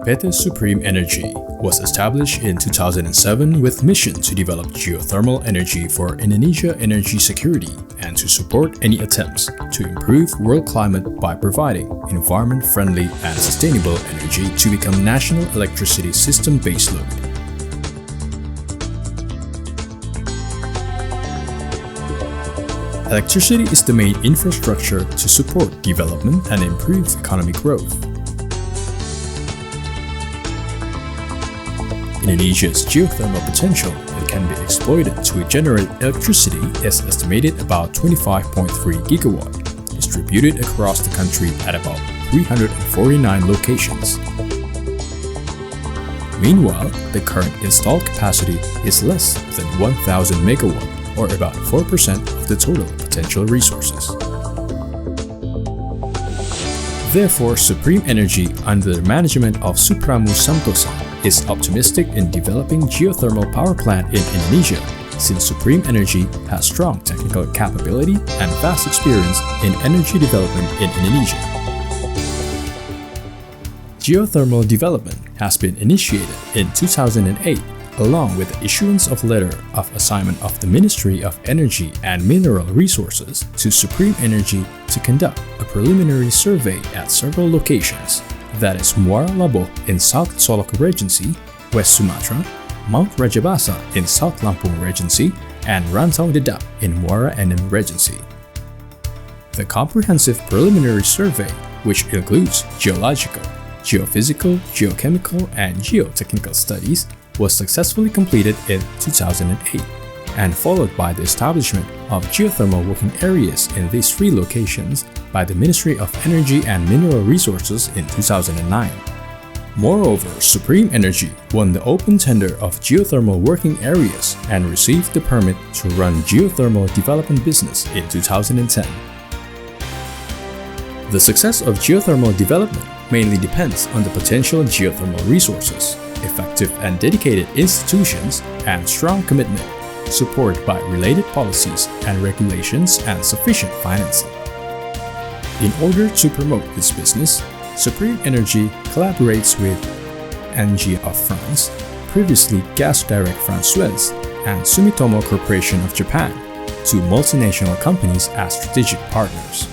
PT Supreme Energy was established in 2007 with mission to develop geothermal energy for Indonesia energy security and to support any attempts to improve world climate by providing environment-friendly and sustainable energy to become national electricity system baseload. Electricity is the main infrastructure to support development and improve economic growth. Indonesia's geothermal potential that can be exploited to generate electricity is estimated about 25.3 gigawatt, distributed across the country at about 349 locations. Meanwhile, the current installed capacity is less than 1,000 megawatt, or about 4% of the total potential resources. Therefore, Supreme Energy, under the management of Supramu Santosa, is optimistic in developing geothermal power plant in Indonesia, since Supreme Energy has strong technical capability and vast experience in energy development in Indonesia. Geothermal development has been initiated in 2008, along with the issuance of letter of assignment of the Ministry of Energy and Mineral Resources to Supreme Energy to conduct a preliminary survey at several locations. That is Muara Laboh in South Solok Regency, West Sumatra, Mount Rajabasa in South Lampung Regency, and Rantau Dedap in Muara Enim Regency. The comprehensive preliminary survey, which includes geological, geophysical, geochemical, and geotechnical studies, was successfully completed in 2008 and followed by the establishment of geothermal working areas in these three locations by the Ministry of Energy and Mineral Resources in 2009. Moreover, Supreme Energy won the open tender of geothermal working areas and received the permit to run geothermal development business in 2010. The success of geothermal development mainly depends on the potential geothermal resources, effective and dedicated institutions, and strong commitment, supported by related policies and regulations and sufficient financing. In order to promote this business, Supreme Energy collaborates with ENGIE of France, previously Gaz Direct Française, and Sumitomo Corporation of Japan, two multinational companies as strategic partners.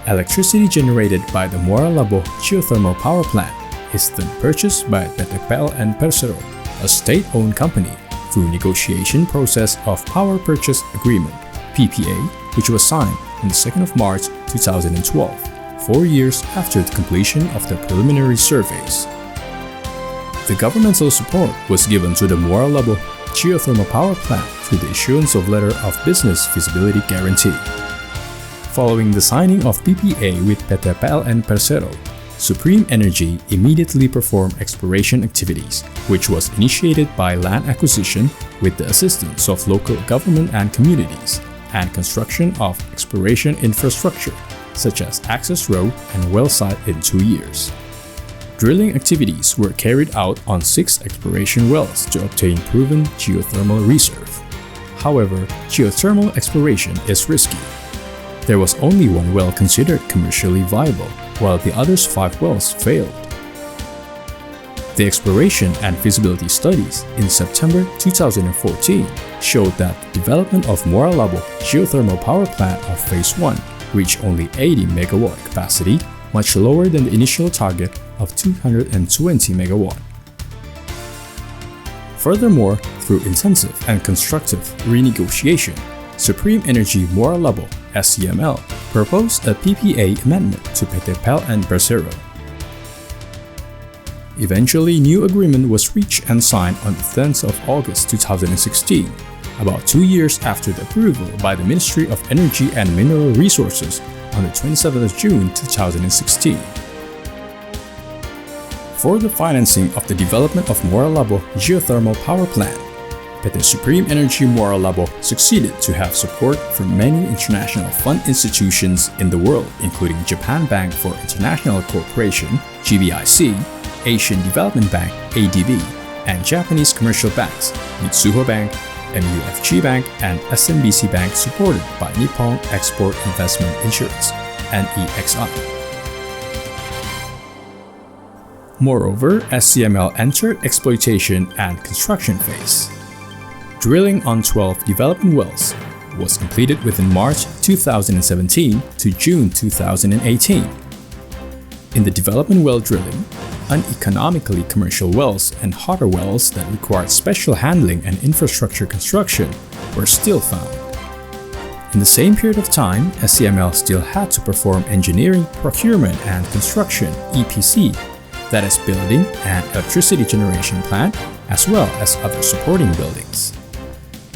Electricity generated by the Muara Laboh geothermal power plant is then purchased by PT PLN Persero, a state-owned company, through negotiation process of Power Purchase Agreement (PPA), which was signed on the 2nd of March 2012, 4 years after the completion of the preliminary surveys. The governmental support was given to the Muara Laboh geothermal power plant through the issuance of Letter of Business Feasibility Guarantee. Following the signing of PPA with PT PLN Persero, Supreme Energy immediately performed exploration activities, which was initiated by land acquisition with the assistance of local government and communities, and construction of exploration infrastructure, such as access road and well site in 2 years. Drilling activities were carried out on 6 exploration wells to obtain proven geothermal reserve. However, geothermal exploration is risky. There was only 1 well considered commercially viable, while the others 5 wells failed. The exploration and feasibility studies in September 2014 showed that the development of Muara Laboh geothermal power plant of Phase 1 reached only 80 megawatt capacity, much lower than the initial target of 220 megawatt. Furthermore, through intensive and constructive renegotiation, Supreme Energy Muara Laboh (SCML) proposed a PPA amendment to PT PLN Persero. Eventually, new agreement was reached and signed on the 10th of August 2016, about 2 years after the approval by the Ministry of Energy and Mineral Resources on the 27th of June 2016. For the financing of the development of Muara Laboh geothermal power plant, PT Supreme Energy Muara Laboh succeeded to have support from many international fund institutions in the world, including Japan Bank for International Cooperation (GBIC), Asian Development Bank (ADB), and Japanese commercial banks Mitsuho Bank, MUFG Bank, and SMBC Bank supported by Nippon Export Investment Insurance, NEXI. Moreover, SCML entered exploitation and construction phase. Drilling on 12 development wells was completed within March 2017 to June 2018. In the development well drilling, uneconomically commercial wells and hotter wells that required special handling and infrastructure construction were still found. In the same period of time, SCML still had to perform engineering, procurement, and construction (EPC), that is, building and electricity generation plant, as well as other supporting buildings.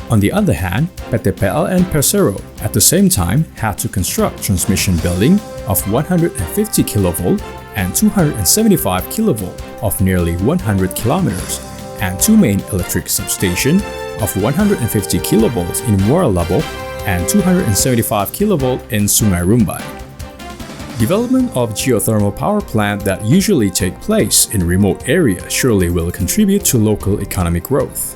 On the other hand, PT PLN Persero at the same time had to construct transmission building of 150 kV and 275 kV of nearly 100 kilometers, and two main electric substation of 150 kV in Muara Laboh and 275 kV in Sungai Rumbai. Development of geothermal power plant that usually take place in remote areas surely will contribute to local economic growth.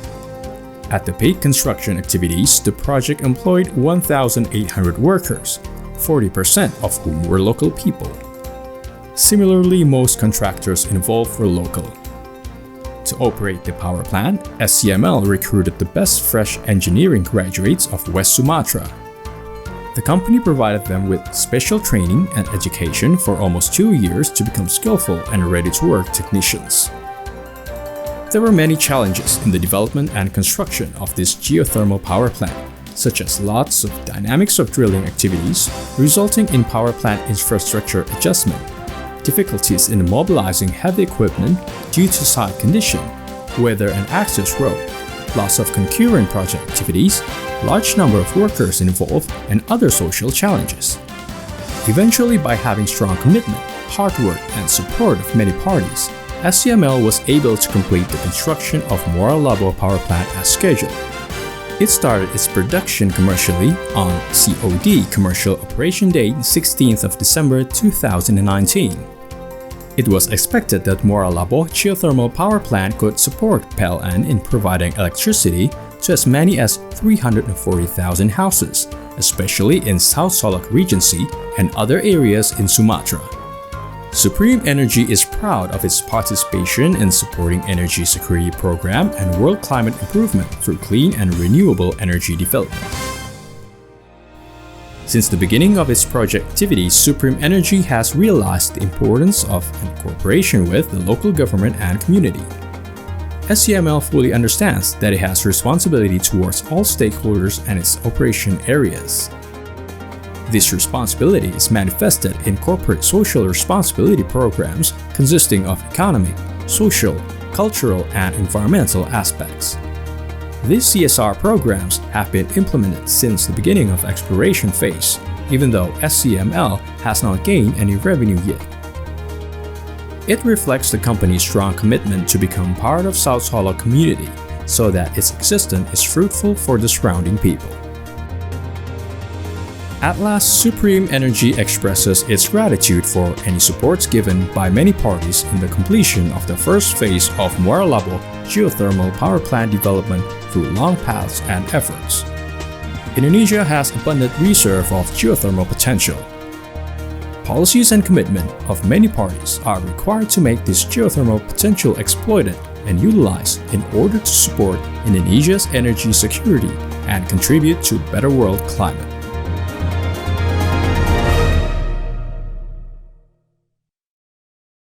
At the peak construction activities, the project employed 1,800 workers, 40% of whom were local people. Similarly, most contractors involved were local. To operate the power plant, SCML recruited the best fresh engineering graduates of West Sumatra. The company provided them with special training and education for almost 2 years to become skillful and ready-to-work technicians. There were many challenges in the development and construction of this geothermal power plant, such as lots of dynamics of drilling activities, resulting in power plant infrastructure adjustment, difficulties in mobilizing heavy equipment due to site condition, weather and access road, loss of concurrent project activities, large number of workers involved, and other social challenges. Eventually, by having strong commitment, hard work, and support of many parties, SCML was able to complete the construction of Muara Laboh power plant as scheduled. It started its production commercially on COD commercial operation date 16th of December 2019. It was expected that Muara Laboh geothermal power plant could support PLN in providing electricity to as many as 340,000 houses, especially in South Solok Regency and other areas in Sumatra. Supreme Energy is proud of its participation in supporting energy security program and world climate improvement through clean and renewable energy development. Since the beginning of its project activities, Supreme Energy has realized the importance of cooperation with the local government and community. SCML fully understands that it has responsibility towards all stakeholders and its operation areas. This responsibility is manifested in corporate social responsibility programs consisting of economic, social, cultural, and environmental aspects. These CSR programs have been implemented since the beginning of exploration phase, even though SCML has not gained any revenue yet. It reflects the company's strong commitment to become part of South Solok community so that its existence is fruitful for the surrounding people. At last, Supreme Energy expresses its gratitude for any supports given by many parties in the completion of the first phase of Muara Laboh geothermal power plant development through long paths and efforts. Indonesia has abundant reserve of geothermal potential. Policies and commitment of many parties are required to make this geothermal potential exploited and utilized in order to support Indonesia's energy security and contribute to a better world climate.